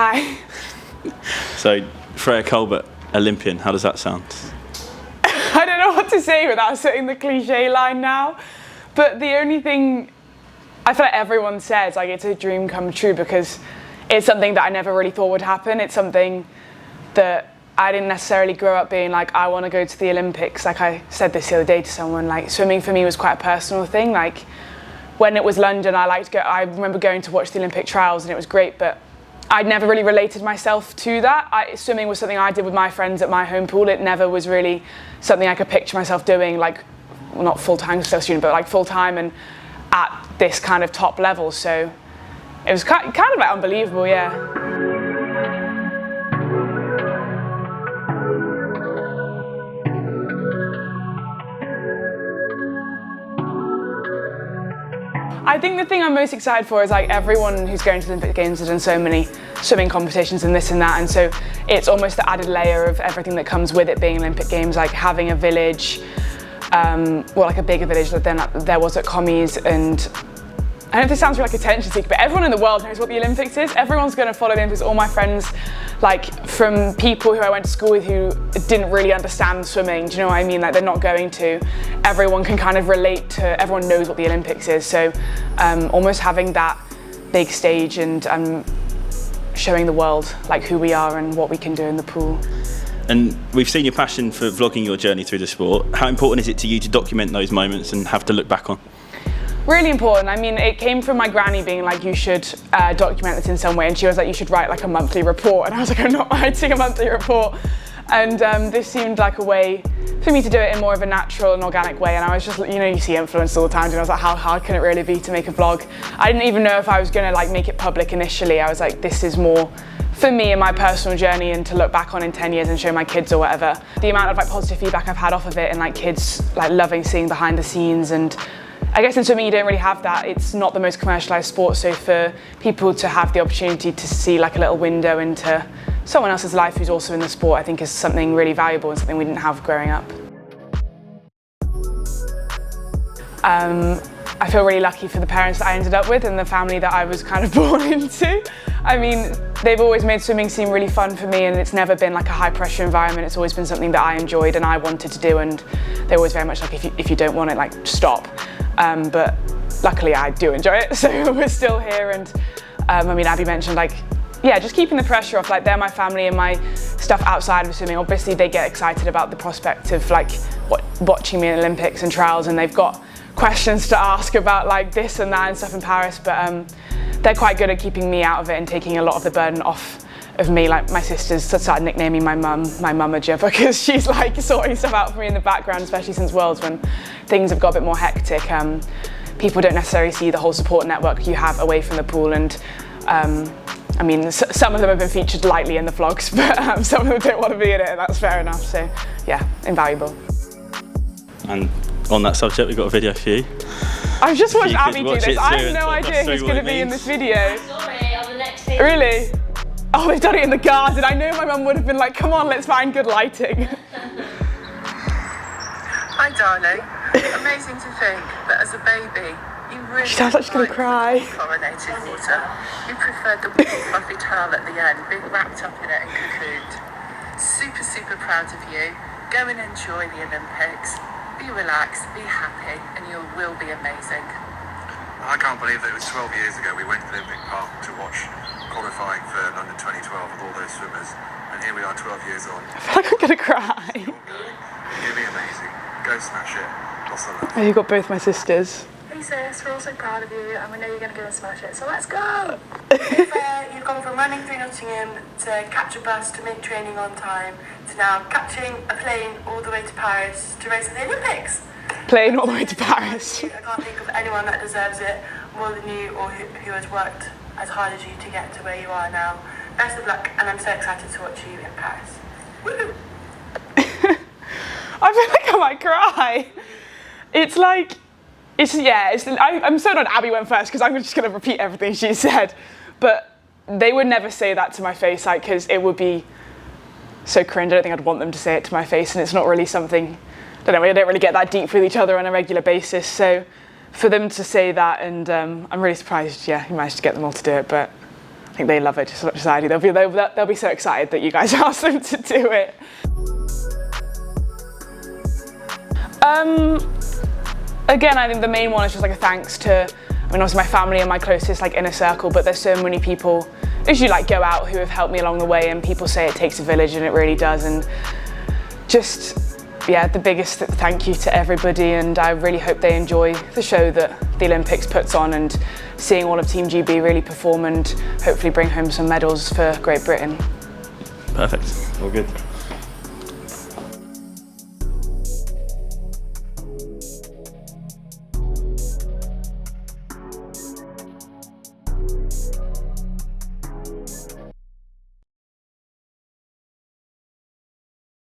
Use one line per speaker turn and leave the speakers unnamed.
Hi.
So, Freya Colbert, Olympian, how does that sound?
I don't know what to say without saying the cliche line now, but the only thing I feel like everyone says, like, it's a dream come true, because it's something that I never really thought would happen. It's something that I didn't necessarily grow up being like, I want to go to the Olympics. Like, I said this the other day to someone, like, swimming for me was quite a personal thing. Like, when it was London, I remember going to watch the Olympic trials and it was great, but I'd never really related myself to that. Swimming was something I did with my friends at my home pool. It never was really something I could picture myself doing, like, well, not full-time because I was a student, but like full-time and at this kind of top level. So it was kind of like unbelievable, yeah. I think the thing I'm most excited for is, like, everyone who's going to the Olympic Games has done so many swimming competitions and this and that, and so it's almost the added layer of everything that comes with it being Olympic Games, like having a village, well, like a bigger village than there was at Commies. And I know this sounds like attention seeker, but everyone in the world knows what the Olympics is. Everyone's going to follow the Olympics. All my friends, like, from people who I went to school with who didn't really understand swimming, do you know what I mean? Like, they're not going to. Everyone can kind of relate to, everyone knows what the Olympics is. So almost having that big stage and showing the world, like, who we are and what we can do in the pool.
And we've seen your passion for vlogging your journey through the sport. How important is it to you to document those moments and have to look back on?
Really important. I mean, it came from my granny being like, you should document this in some way, and she was like, you should write like a monthly report, and I was like, I'm not writing a monthly report. And this seemed like a way for me to do it in more of a natural and organic way, and I was just, you know, you see influencers all the time, and I was like, how hard can it really be to make a vlog? I didn't even know if I was going to like make it public initially. I was like, this is more for me and my personal journey and to look back on in 10 years and show my kids or whatever. The amount of like positive feedback I've had off of it, and like kids like loving seeing behind the scenes, and I guess in swimming you don't really have that. It's not the most commercialised sport, so for people to have the opportunity to see like a little window into someone else's life who's also in the sport, I think is something really valuable and something we didn't have growing up. I feel really lucky for the parents that I ended up with and the family that I was kind of born into. I mean, they've always made swimming seem really fun for me, and it's never been like a high pressure environment. It's always been something that I enjoyed and I wanted to do, and they're always very much like, if you don't want it, like, stop. But luckily I do enjoy it, so we're still here. And I mean, Abby mentioned, like, yeah, just keeping the pressure off. Like, they're my family, and my stuff outside of swimming, obviously they get excited about the prospect of like watching me in Olympics and trials, and they've got questions to ask about like this and that and stuff in Paris, but they're quite good at keeping me out of it and taking a lot of the burden off of me. Like, my sisters started nicknaming my mummager, because she's like sorting stuff out for me in the background, especially since Worlds, when things have got a bit more hectic. People don't necessarily see the whole support network you have away from the pool, and I mean, some of them have been featured lightly in the vlogs, but some of them don't want to be in it, and that's fair enough. So yeah, invaluable.
And on that subject, we've got a video for you.
I've just watched Abby do this. I have no idea who's going to be in this video.
Sorry, on the next video.
Really? Oh, they've done it in the garden. I know my mum would have been like, come on, let's find good lighting.
Hi, darling. Amazing to think that as a baby, you really
She sounds like she's going to cry.
chlorinated water. You preferred the warm, fluffy towel at the end, being wrapped up in it and cocooned. Super, super proud of you. Go and enjoy the Olympics. Be relaxed, be happy, and you will be amazing.
I can't believe that it was 12 years ago we went to the Olympic Park to watch qualifying for London 2012 with all those swimmers, and here we are 12 years on.
I feel like I'm going to cry.
You'll be amazing. Go smash it. Lots of love.
Oh, you've got both my sisters.
Hey sis, we're all so proud of you, and we know you're going to go and smash it, so let's go! You've gone from running through Nottingham to catch a bus to make training on time, to now catching a plane all the way to Paris to race at the Olympics.
Plane all the way to Paris.
I can't think of anyone that deserves it more than you, or who has worked as hard as you to get to where you are now. Best of luck, and I'm so excited to watch you in Paris. Woo!
I feel like I might cry. It's like, I'm so glad Abby went first, because I'm just going to repeat everything she said. But they would never say that to my face, like, because it would be so cringe. I don't think I'd want them to say it to my face, and it's not really something, I don't know, we don't really get that deep with each other on a regular basis. So for them to say that, and I'm really surprised, yeah, he managed to get them all to do it, but think they love it just as much as I do. They'll be so excited that you guys asked them to do it. Again, I think the main one is just like a thanks to, I mean, obviously my family and my closest like inner circle, but there's so many people, as you like go out, who have helped me along the way, and people say it takes a village, and it really does. And just, yeah, the biggest thank you to everybody, and I really hope they enjoy the show that the Olympics puts on, and seeing all of Team GB really perform and hopefully bring home some medals for Great Britain.
Perfect.
All good.